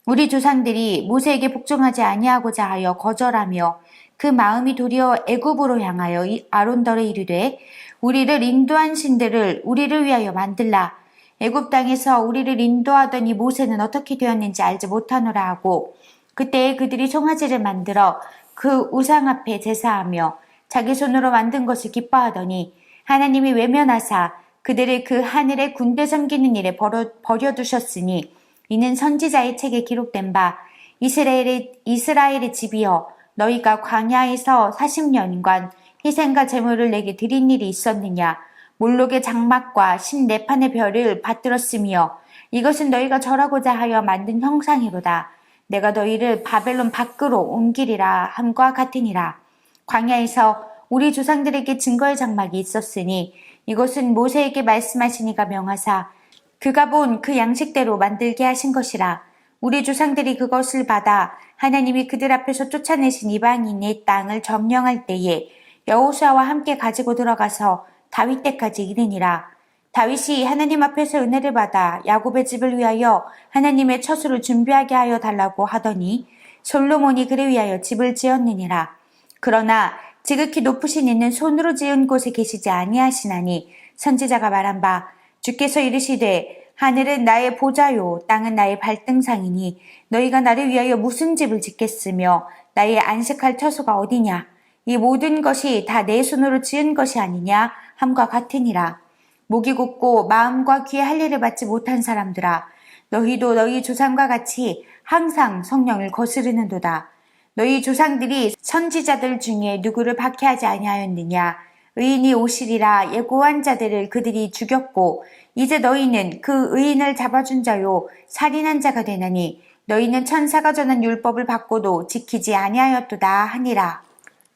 우리 조상들이 모세에게 복종하지 아니하고자 하여 거절하며 그 마음이 도리어 애굽으로 향하여 아론더레 이르되 우리를 인도한 신들을 우리를 위하여 만들라. 애굽 땅에서 우리를 인도하던 이 모세는 어떻게 되었는지 알지 못하노라 하고 그때에 그들이 송아지를 만들어 그 우상 앞에 제사하며 자기 손으로 만든 것을 기뻐하더니 하나님이 외면하사 그들을 그 하늘의 군대 섬기는 일에 버려두셨으니 이는 선지자의 책에 기록된 바 이스라엘의 집이여 너희가 광야에서 40년간 희생과 제물을 내게 드린 일이 있었느냐. 몰록의 장막과 14판의 별을 받들었으며 이것은 너희가 절하고자 하여 만든 형상이로다. 내가 너희를 바벨론 밖으로 옮기리라 함과 같으니라. 광야에서 우리 조상들에게 증거의 장막이 있었으니 이것은 모세에게 말씀하시니가 명하사 그가 본 그 양식대로 만들게 하신 것이라. 우리 조상들이 그것을 받아 하나님이 그들 앞에서 쫓아내신 이방인의 땅을 점령할 때에 여호수아와 함께 가지고 들어가서 다윗 때까지 이르니라. 다윗이 하나님 앞에서 은혜를 받아 야곱의 집을 위하여 하나님의 처소를 준비하게 하여 달라고 하더니 솔로몬이 그를 위하여 집을 지었느니라. 그러나 지극히 높으신 이는 손으로 지은 곳에 계시지 아니하시나니 선지자가 말한 바 주께서 이르시되 하늘은 나의 보좌요 땅은 나의 발등상이니 너희가 나를 위하여 무슨 집을 짓겠으며 나의 안식할 처소가 어디냐. 이 모든 것이 다 내 손으로 지은 것이 아니냐 함과 같으니라. 목이 곧고 마음과 귀에 할례를 받지 못한 사람들아 너희도 너희 조상과 같이 항상 성령을 거스르는도다. 너희 조상들이 선지자들 중에 누구를 박해하지 아니하였느냐. 의인이 오시리라 예고한 자들을 그들이 죽였고 이제 너희는 그 의인을 잡아준 자요 살인한 자가 되나니 너희는 천사가 전한 율법을 받고도 지키지 아니하였도다 하니라.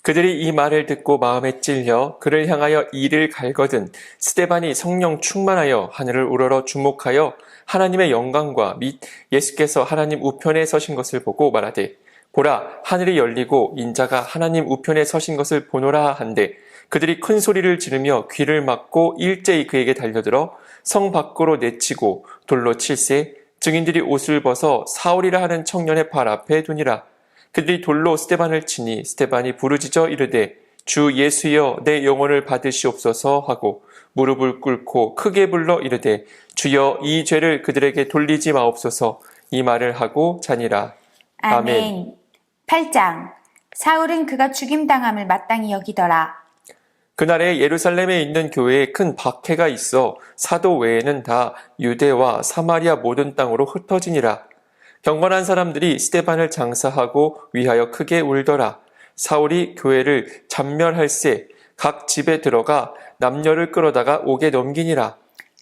그들이 이 말을 듣고 마음에 찔려 그를 향하여 이를 갈거든 스데반이 성령 충만하여 하늘을 우러러 주목하여 하나님의 영광과 및 예수께서 하나님 우편에 서신 것을 보고 말하되 보라 하늘이 열리고 인자가 하나님 우편에 서신 것을 보노라 한데 그들이 큰 소리를 지르며 귀를 막고 일제히 그에게 달려들어 성 밖으로 내치고 돌로 칠세 증인들이 옷을 벗어 사울이라 하는 청년의 발 앞에 두니라. 그들이 돌로 스데반을 치니 스데반이 부르짖어 이르되 주 예수여 내 영혼을 받으시옵소서 하고 무릎을 꿇고 크게 불러 이르되 주여 이 죄를 그들에게 돌리지 마옵소서 이 말을 하고 자니라. 아멘. 8장. 사울은 그가 죽임당함을 마땅히 여기더라. 그날에 예루살렘에 있는 교회에 큰 박해가 있어 사도 외에는 다 유대와 사마리아 모든 땅으로 흩어지니라. 경건한 사람들이 스데반을 장사하고 위하여 크게 울더라. 사울이 교회를 잡멸할세 각 집에 들어가 남녀를 끌어다가 옥에 넘기니라.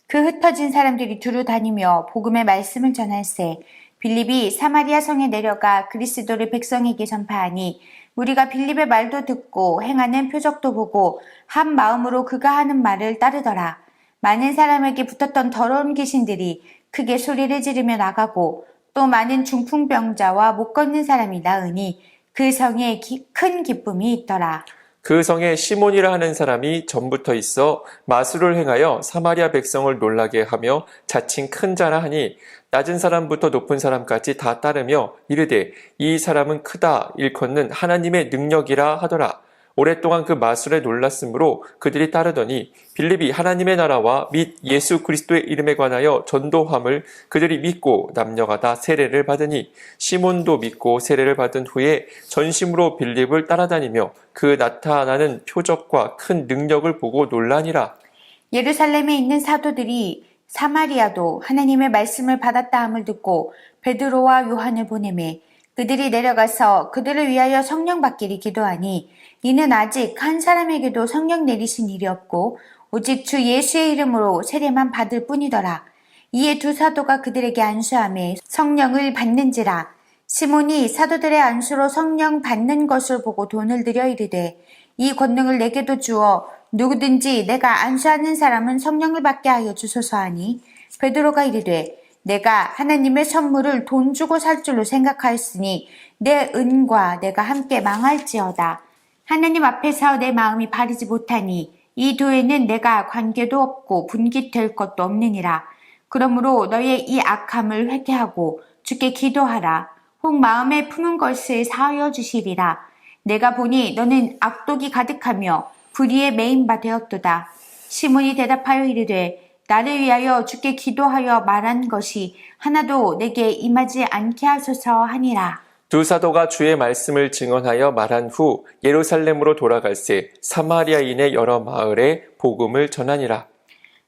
그 흩어진 사람들이 두루 다니며 복음의 말씀을 전할세 빌립이 사마리아 성에 내려가 그리스도를 백성에게 전파하니 우리가 빌립의 말도 듣고 행하는 표적도 보고 한 마음으로 그가 하는 말을 따르더라. 많은 사람에게 붙었던 더러운 귀신들이 크게 소리를 지르며 나가고 또 많은 중풍병자와 못 걷는 사람이 나으니 그 성에 큰 기쁨이 있더라. 그 성에 시몬이라 하는 사람이 전부터 있어 마술을 행하여 사마리아 백성을 놀라게 하며 자칭 큰 자라 하니 낮은 사람부터 높은 사람까지 다 따르며 이르되 이 사람은 크다 일컫는 하나님의 능력이라 하더라. 오랫동안 그 마술에 놀랐으므로 그들이 따르더니 빌립이 하나님의 나라와 및 예수 그리스도의 이름에 관하여 전도함을 그들이 믿고 남녀가 다 세례를 받으니 시몬도 믿고 세례를 받은 후에 전심으로 빌립을 따라다니며 그 나타나는 표적과 큰 능력을 보고 놀라니라. 예루살렘에 있는 사도들이 사마리아도 하나님의 말씀을 받았다 함을 듣고 베드로와 요한을 보내매 그들이 내려가서 그들을 위하여 성령 받기를 기도하니 이는 아직 한 사람에게도 성령 내리신 일이 없고 오직 주 예수의 이름으로 세례만 받을 뿐이더라. 이에 두 사도가 그들에게 안수하며 성령을 받는지라. 시몬이 사도들의 안수로 성령 받는 것을 보고 돈을 들여 이르되 이 권능을 내게도 주어 누구든지 내가 안수하는 사람은 성령을 받게 하여 주소서 하니 베드로가 이르되 내가 하나님의 선물을 돈 주고 살 줄로 생각하였으니 내 은과 내가 함께 망할지어다. 하나님 앞에서 내 마음이 바르지 못하니 이 도에는 내가 관계도 없고 분깃될 것도 없느니라. 그러므로 너의 이 악함을 회개하고 주께 기도하라. 혹 마음에 품은 것을 사하여 주시리라. 내가 보니 너는 악독이 가득하며 불의에 매인 바 되었도다. 시몬이 대답하여 이르되 나를 위하여 주께 기도하여 말한 것이 하나도 내게 임하지 않게 하소서 하니라. 두 사도가 주의 말씀을 증언하여 말한 후 예루살렘으로 돌아갈새 사마리아인의 여러 마을에 복음을 전하니라.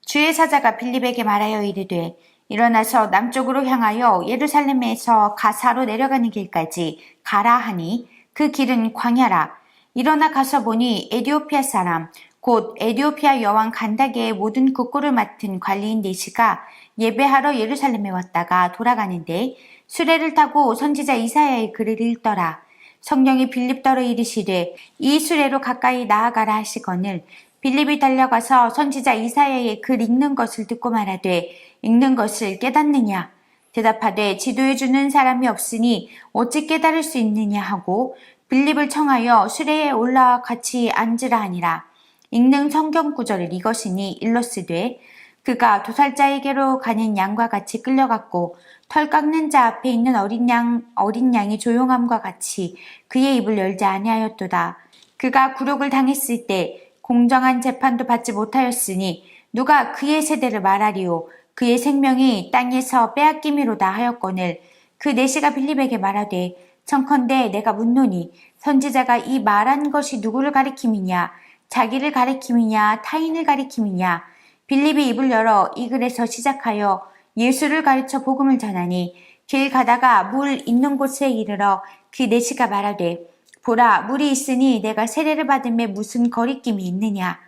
주의 사자가 빌립에게 말하여 이르되 일어나서 남쪽으로 향하여 예루살렘에서 가사로 내려가는 길까지 가라 하니 그 길은 광야라. 일어나 가서 보니 에디오피아 사람 곧 에디오피아 여왕 간다게의 모든 국고를 맡은 관리인 네시가 예배하러 예루살렘에 왔다가 돌아가는데 수레를 타고 선지자 이사야의 글을 읽더라. 성령이 빌립더러 이르시되 이 수레로 가까이 나아가라 하시거늘 빌립이 달려가서 선지자 이사야의 글 읽는 것을 듣고 말하되 읽는 것을 깨닫느냐? 대답하되 지도해주는 사람이 없으니 어찌 깨달을 수 있느냐 하고 빌립을 청하여 수레에 올라와 같이 앉으라 하니라. 읽는 성경 구절을 이것이니 일러스되 그가 도살자에게로 가는 양과 같이 끌려갔고 털 깎는 자 앞에 있는 어린 양이 조용함과 같이 그의 입을 열지 아니하였도다. 그가 굴욕을 당했을 때 공정한 재판도 받지 못하였으니 누가 그의 세대를 말하리요. 그의 생명이 땅에서 빼앗김이로다 하였거늘 그 내시가 빌립에게 말하되 청컨대 내가 묻노니 선지자가 이 말한 것이 누구를 가리킴이냐 자기를 가리킴이냐 타인을 가리킴이냐. 빌립이 입을 열어 이 글에서 시작하여 예수를 가르쳐 복음을 전하니 길 가다가 물 있는 곳에 이르러 그 내시가 말하되 보라 물이 있으니 내가 세례를 받음에 무슨 거리낌이 있느냐.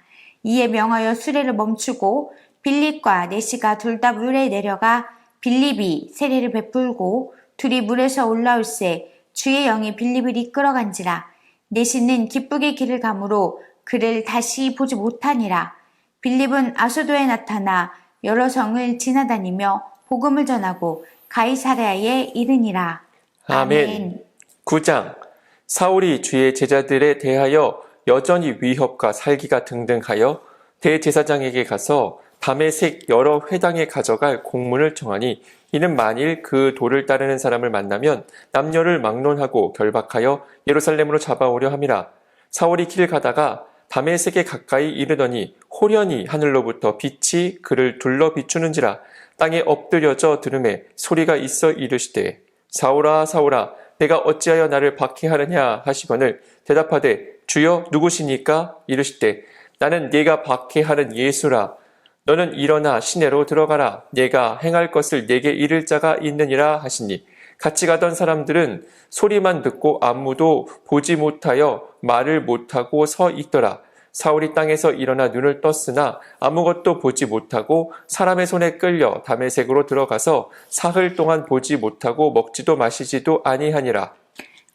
이에 명하여 수레를 멈추고 빌립과 내시가 둘 다 물에 내려가 빌립이 세례를 베풀고 둘이 물에서 올라올새 주의 영이 빌립을 이끌어간지라. 내시는 기쁘게 길을 가므로 그를 다시 보지 못하니라. 빌립은 아소도에 나타나 여러 성을 지나다니며 복음을 전하고 가이사랴에 이르니라. 아멘. 9장. 사울이 주의 제자들에 대하여 여전히 위협과 살기가 등등하여 대제사장에게 가서 다메섹 여러 회당에 가져갈 공문을 청하니 이는 만일 그 도를 따르는 사람을 만나면 남녀를 막론하고 결박하여 예루살렘으로 잡아오려 함이라. 사울이 길 가다가 다메섹에 가까이 이르더니 호련히 하늘로부터 빛이 그를 둘러 비추는지라. 땅에 엎드려져 들음에 소리가 있어 이르시되 사울아 사울아 내가 어찌하여 나를 박해하느냐 하시거늘 대답하되 주여 누구시니까? 이르시되 나는 네가 박해하는 예수라. 너는 일어나 시내로 들어가라. 네가 행할 것을 네게 이를 자가 있느니라 하시니 같이 가던 사람들은 소리만 듣고 아무도 보지 못하여 말을 못하고 서 있더라. 사울이 땅에서 일어나 눈을 떴으나 아무것도 보지 못하고 사람의 손에 끌려 다메섹으로 들어가서 사흘 동안 보지 못하고 먹지도 마시지도 아니하니라.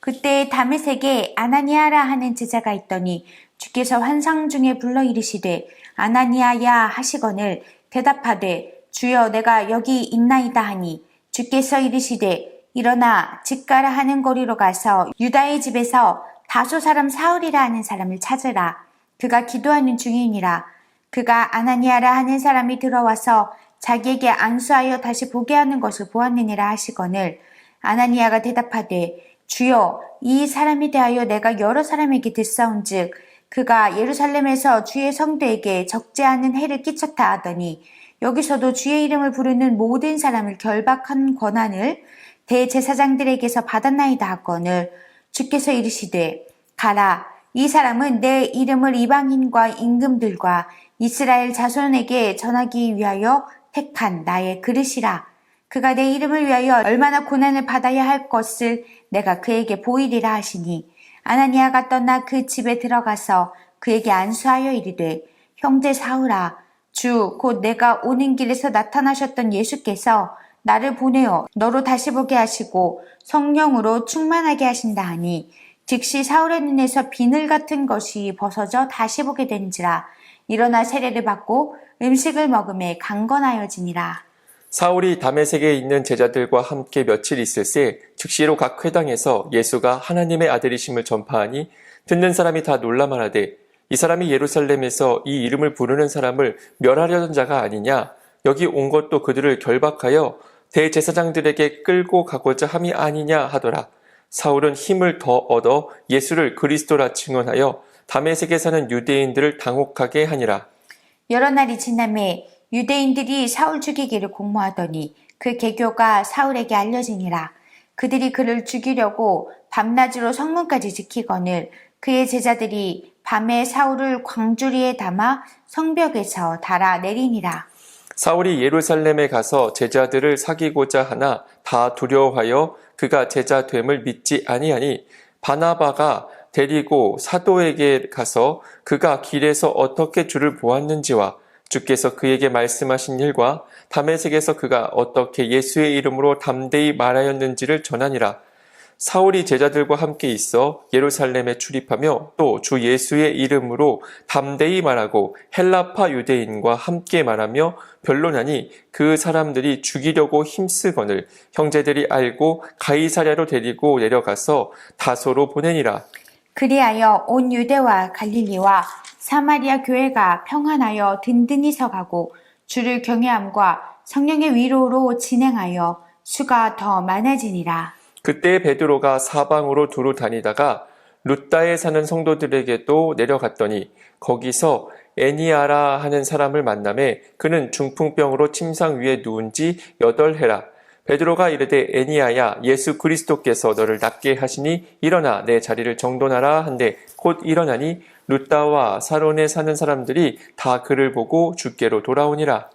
그때 다메섹에 아나니아라 하는 제자가 있더니 주께서 환상 중에 불러 이르시되 아나니아야 하시거늘 대답하되 주여 내가 여기 있나이다 하니 주께서 이르시되 일어나 집가라 하는 거리로 가서 유다의 집에서 다소 사람 사울이라 하는 사람을 찾으라. 그가 기도하는 중이니라. 그가 아나니아라 하는 사람이 들어와서 자기에게 안수하여 다시 보게 하는 것을 보았느니라 하시거늘 아나니아가 대답하되 주여 이 사람에 대하여 내가 여러 사람에게 듣사온즉 그가 예루살렘에서 주의 성도에게 적지 않은 해를 끼쳤다 하더니 여기서도 주의 이름을 부르는 모든 사람을 결박한 권한을 대제사장들에게서 받았나이다 하거늘 주께서 이르시되 가라. 이 사람은 내 이름을 이방인과 임금들과 이스라엘 자손에게 전하기 위하여 택한 나의 그릇이라. 그가 내 이름을 위하여 얼마나 고난을 받아야 할 것을 내가 그에게 보이리라 하시니 아나니아가 떠나 그 집에 들어가서 그에게 안수하여 이르되 형제 사울아 주 곧 내가 오는 길에서 나타나셨던 예수께서 나를 보내어 너로 다시 보게 하시고 성령으로 충만하게 하신다 하니 즉시 사울의 눈에서 비늘 같은 것이 벗어져 다시 보게 된지라. 일어나 세례를 받고 음식을 먹음에 강건하여지니라. 사울이 다메섹에 있는 제자들과 함께 며칠 있을새 즉시로 각 회당에서 예수가 하나님의 아들이심을 전파하니 듣는 사람이 다 놀라 말하되 이 사람이 예루살렘에서 이 이름을 부르는 사람을 멸하려던 자가 아니냐? 여기 온 것도 그들을 결박하여 대제사장들에게 끌고 가고자 함이 아니냐 하더라. 사울은 힘을 더 얻어 예수를 그리스도라 증언하여 다메섹에 사는 유대인들을 당혹하게 하니라. 여러 날이 지남에 유대인들이 사울 죽이기를 공모하더니 그 계교가 사울에게 알려지니라. 그들이 그를 죽이려고 밤낮으로 성문까지 지키거늘 그의 제자들이 밤에 사울을 광주리에 담아 성벽에서 달아 내리니라. 사울이 예루살렘에 가서 제자들을 사귀고자 하나 다 두려워하여 그가 제자됨을 믿지 아니하니 바나바가 데리고 사도에게 가서 그가 길에서 어떻게 주를 보았는지와 주께서 그에게 말씀하신 일과 다메섹에서 그가 어떻게 예수의 이름으로 담대히 말하였는지를 전하니라. 사울이 제자들과 함께 있어 예루살렘에 출입하며 또 주 예수의 이름으로 담대히 말하고 헬라파 유대인과 함께 말하며 변론하니 그 사람들이 죽이려고 힘쓰거늘 형제들이 알고 가이사랴로 데리고 내려가서 다소로 보내니라. 그리하여 온 유대와 갈릴리와 사마리아 교회가 평안하여 든든히 서가고 주를 경외함과 성령의 위로로 진행하여 수가 더 많아지니라. 그때 베드로가 사방으로 두루 다니다가 룻다에 사는 성도들에게도 내려갔더니 거기서 애니아라 하는 사람을 만나매 그는 중풍병으로 침상 위에 누운 지 8해라. 베드로가 이르되 애니아야 예수 그리스도께서 너를 낫게 하시니 일어나 내 자리를 정돈하라 한데 곧 일어나니 룻다와 사론에 사는 사람들이 다 그를 보고 주께로 돌아오니라.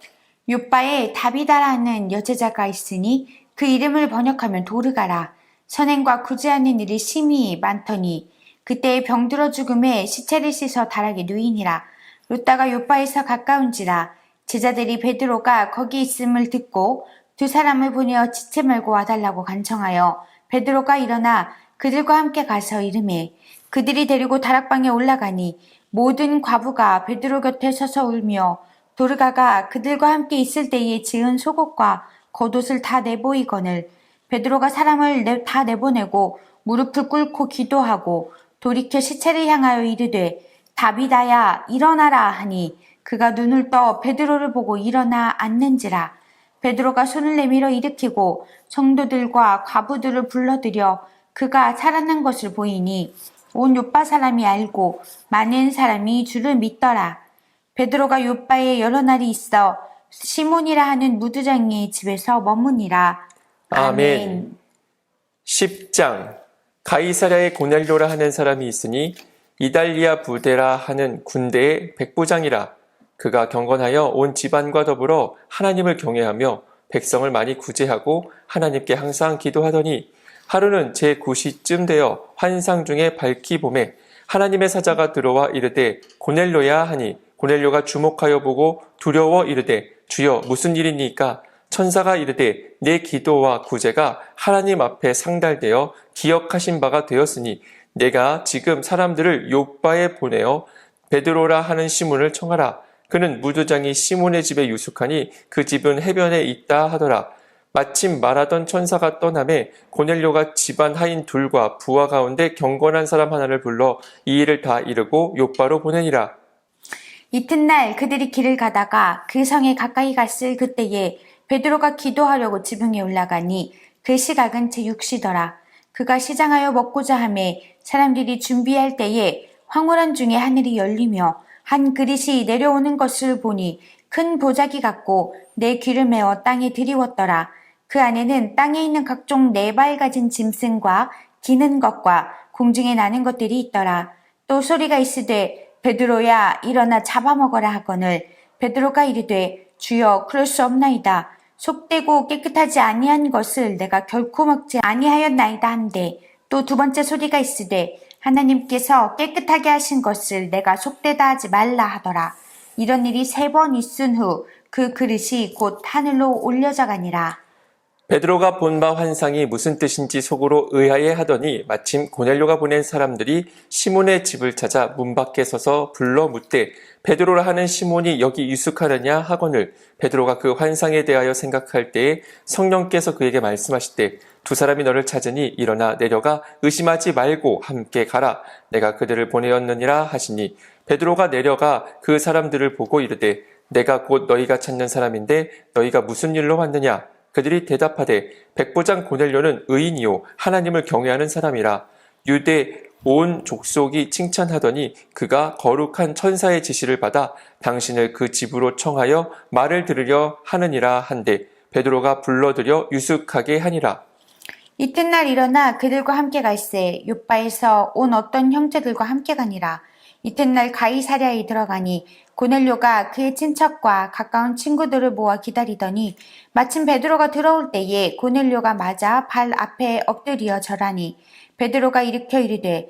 요바에 다비다라는 여제자가 있으니 그 이름을 번역하면 도르가라. 선행과 구제하는 일이 심히 많더니 그때 병들어 죽음에 시체를 씻어 다락에 누이니라. 룻다가 요바에서 가까운지라 제자들이 베드로가 거기 있음을 듣고 2 사람을 보내어 지체 말고 와달라고 간청하여 베드로가 일어나 그들과 함께 가서 이르매 그들이 데리고 다락방에 올라가니 모든 과부가 베드로 곁에 서서 울며 도르가가 그들과 함께 있을 때에 지은 속옷과 겉옷을 다 내보이거늘 베드로가 사람을 다 내보내고 무릎을 꿇고 기도하고 돌이켜 시체를 향하여 이르되 다비다야 일어나라 하니 그가 눈을 떠 베드로를 보고 일어나 앉는지라. 베드로가 손을 내밀어 일으키고 성도들과 과부들을 불러들여 그가 살아난 것을 보이니 온 요빠 사람이 알고 많은 사람이 주를 믿더라. 베드로가 요빠에 여러 날이 있어 시몬이라 하는 무두장의 집에서 머무니라. 아멘. 10장 가이사랴에 고넬료라 하는 사람이 있으니 이달리아 부대라 하는 군대의 백부장이라. 그가 경건하여 온 집안과 더불어 하나님을 경외하며 백성을 많이 구제하고 하나님께 항상 기도하더니 하루는 제9시쯤 되어 환상 중에 밝히 봄에 하나님의 사자가 들어와 이르되 고넬료야 하니 고넬료가 주목하여 보고 두려워 이르되 주여 무슨 일이니까? 천사가 이르되 내 기도와 구제가 하나님 앞에 상달되어 기억하신 바가 되었으니 내가 지금 사람들을 요바에 보내어 베드로라 하는 시몬을 청하라. 그는 무두장이 시몬의 집에 유숙하니 그 집은 해변에 있다 하더라. 마침 말하던 천사가 떠나매 고넬료가 집안 하인 둘과 부하 가운데 경건한 사람 하나를 불러 이 일을 다 이르고 요바로 보내니라. 이튿날 그들이 길을 가다가 그 성에 가까이 갔을 그때에 베드로가 기도하려고 지붕에 올라가니 그 시각은 제6시더라. 그가 시장하여 먹고자 하매 사람들이 준비할 때에 황홀한 중에 하늘이 열리며 한 그릇이 내려오는 것을 보니 큰 보자기 같고 내 귀를 메어 땅에 들이웠더라. 그 안에는 땅에 있는 각종 4발 가진 짐승과 기는 것과 공중에 나는 것들이 있더라. 또 소리가 있으되 베드로야 일어나 잡아먹어라 하거늘 베드로가 이르되 주여 그럴 수 없나이다. 속되고 깨끗하지 아니한 것을 내가 결코 먹지 아니하였나이다 한데 또 2번째 소리가 있으되 하나님께서 깨끗하게 하신 것을 내가 속되다 하지 말라 하더라. 이런 일이 3번 있은 후 그 그릇이 곧 하늘로 올려져 가니라. 베드로가 본 바 환상이 무슨 뜻인지 속으로 의아해 하더니 마침 고넬료가 보낸 사람들이 시몬의 집을 찾아 문 밖에 서서 불러 묻되 베드로라 하는 시몬이 여기 유숙하느냐 하거늘 베드로가 그 환상에 대하여 생각할 때에 성령께서 그에게 말씀하시되 두 사람이 너를 찾으니 일어나 내려가 의심하지 말고 함께 가라 내가 그들을 보내었느니라 하시니 베드로가 내려가 그 사람들을 보고 이르되 내가 곧 너희가 찾는 사람인데 너희가 무슨 일로 왔느냐 그들이 대답하되 백부장 고넬료는 의인이요 하나님을 경외하는 사람이라 유대 온 족속이 칭찬하더니 그가 거룩한 천사의 지시를 받아 당신을 그 집으로 청하여 말을 들으려 하느니라 한데 베드로가 불러들여 유숙하게 하니라. 이튿날 일어나 그들과 함께 갈새 요바에서 온 어떤 형제들과 함께 가니라. 이튿날 가이사랴에 들어가니 고넬료가 그의 친척과 가까운 친구들을 모아 기다리더니 마침 베드로가 들어올 때에 고넬료가 맞아 발 앞에 엎드려 절하니 베드로가 일으켜 이르되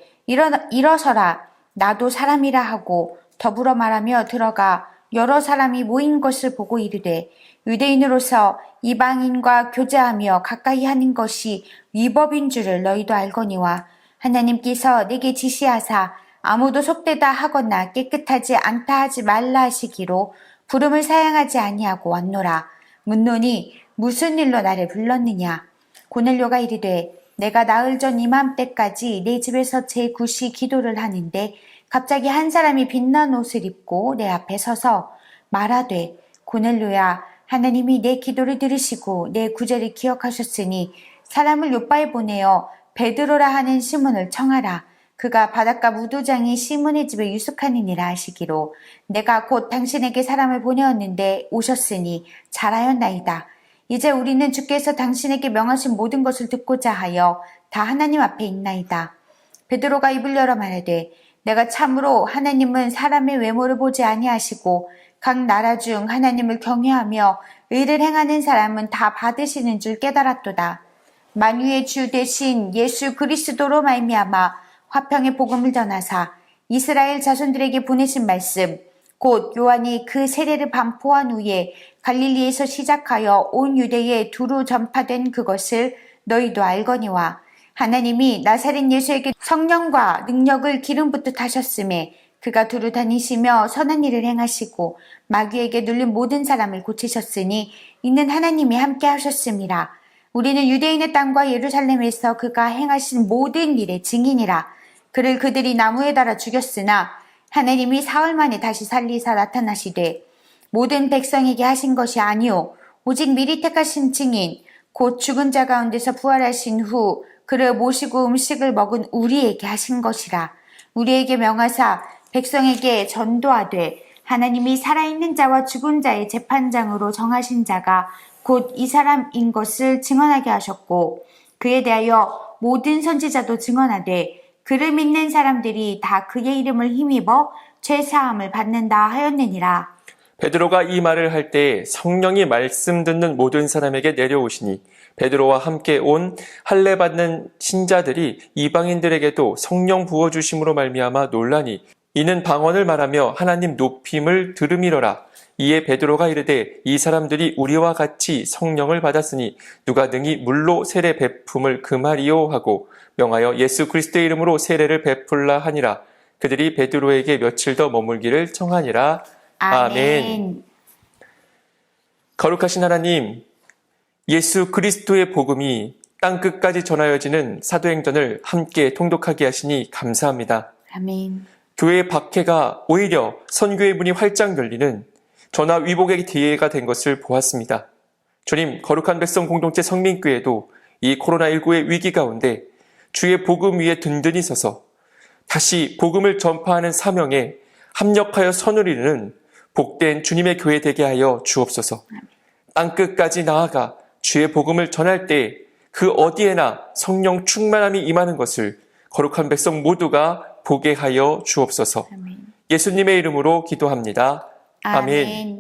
일어서라 나도 사람이라 하고 더불어 말하며 들어가 여러 사람이 모인 것을 보고 이르되 유대인으로서 이방인과 교제하며 가까이 하는 것이 위법인 줄을 너희도 알거니와 하나님께서 내게 지시하사 아무도 속되다 하거나 깨끗하지 않다 하지 말라 하시기로 부름을 사양하지 아니하고 왔노라. 묻노니 무슨 일로 나를 불렀느냐? 고넬료가 이르되 내가 나흘 전 이맘때까지 내 집에서 제9시 기도를 하는데 갑자기 한 사람이 빛난 옷을 입고 내 앞에 서서 말하되 고넬료야 하나님이 내 기도를 들으시고 내 구제를 기억하셨으니 사람을 요바에 보내어 베드로라 하는 시몬을 청하라. 그가 바닷가 무도장이 시몬의 집에 유숙하느니라 하시기로 내가 곧 당신에게 사람을 보내었는데 오셨으니 잘하였나이다. 이제 우리는 주께서 당신에게 명하신 모든 것을 듣고자 하여 다 하나님 앞에 있나이다. 베드로가 입을 열어 말하되 내가 참으로 하나님은 사람의 외모를 보지 아니하시고 각 나라 중 하나님을 경외하며 의를 행하는 사람은 다 받으시는 줄 깨달았도다. 만유의 주 대신 예수 그리스도로 말미암아 화평의 복음을 전하사 이스라엘 자손들에게 보내신 말씀 곧 요한이 그 세례를 반포한 후에 갈릴리에서 시작하여 온 유대에 두루 전파된 그것을 너희도 알거니와 하나님이 나사렛 예수에게 성령과 능력을 기름 붓듯 하셨음에 그가 두루 다니시며 선한 일을 행하시고 마귀에게 눌린 모든 사람을 고치셨으니 이는 하나님이 함께 하셨음이라. 우리는 유대인의 땅과 예루살렘에서 그가 행하신 모든 일의 증인이라. 그를 그들이 나무에 달아 죽였으나 하나님이 사흘 만에 다시 살리사 나타나시되 모든 백성에게 하신 것이 아니오 오직 미리 택하신 증인 곧 죽은 자 가운데서 부활하신 후 그를 모시고 음식을 먹은 우리에게 하신 것이라. 우리에게 명하사 백성에게 전도하되 하나님이 살아있는 자와 죽은 자의 재판장으로 정하신 자가 곧 이 사람인 것을 증언하게 하셨고 그에 대하여 모든 선지자도 증언하되 그를 믿는 사람들이 다 그의 이름을 힘입어 죄사함을 받는다 하였느니라. 베드로가 이 말을 할 때 성령이 말씀 듣는 모든 사람에게 내려오시니 베드로와 함께 온 할례 받는 신자들이 이방인들에게도 성령 부어주심으로 말미암아 놀라니 이는 방언을 말하며 하나님 높임을 들음이러라. 이에 베드로가 이르되 이 사람들이 우리와 같이 성령을 받았으니 누가 능히 물로 세례 베품을 금하리요 하고 명하여 예수 그리스도의 이름으로 세례를 베풀라 하니라. 그들이 베드로에게 며칠 더 머물기를 청하니라. 아멘. 거룩하신 하나님, 예수 그리스도의 복음이 땅끝까지 전하여지는 사도행전을 함께 통독하게 하시니 감사합니다. 아멘. 교회 박해가 오히려 선교의 문이 활짝 열리는 전화 위복의 기회가 된 것을 보았습니다. 주님, 거룩한 백성 공동체 성민교회도 이 코로나19의 위기 가운데 주의 복음 위에 든든히 서서 다시 복음을 전파하는 사명에 합력하여 선을 이루는 복된 주님의 교회 되게 하여 주옵소서. 땅끝까지 나아가 주의 복음을 전할 때 그 어디에나 성령 충만함이 임하는 것을 거룩한 백성 모두가 보게 하여 주옵소서. 예수님의 이름으로 기도합니다. 아멘.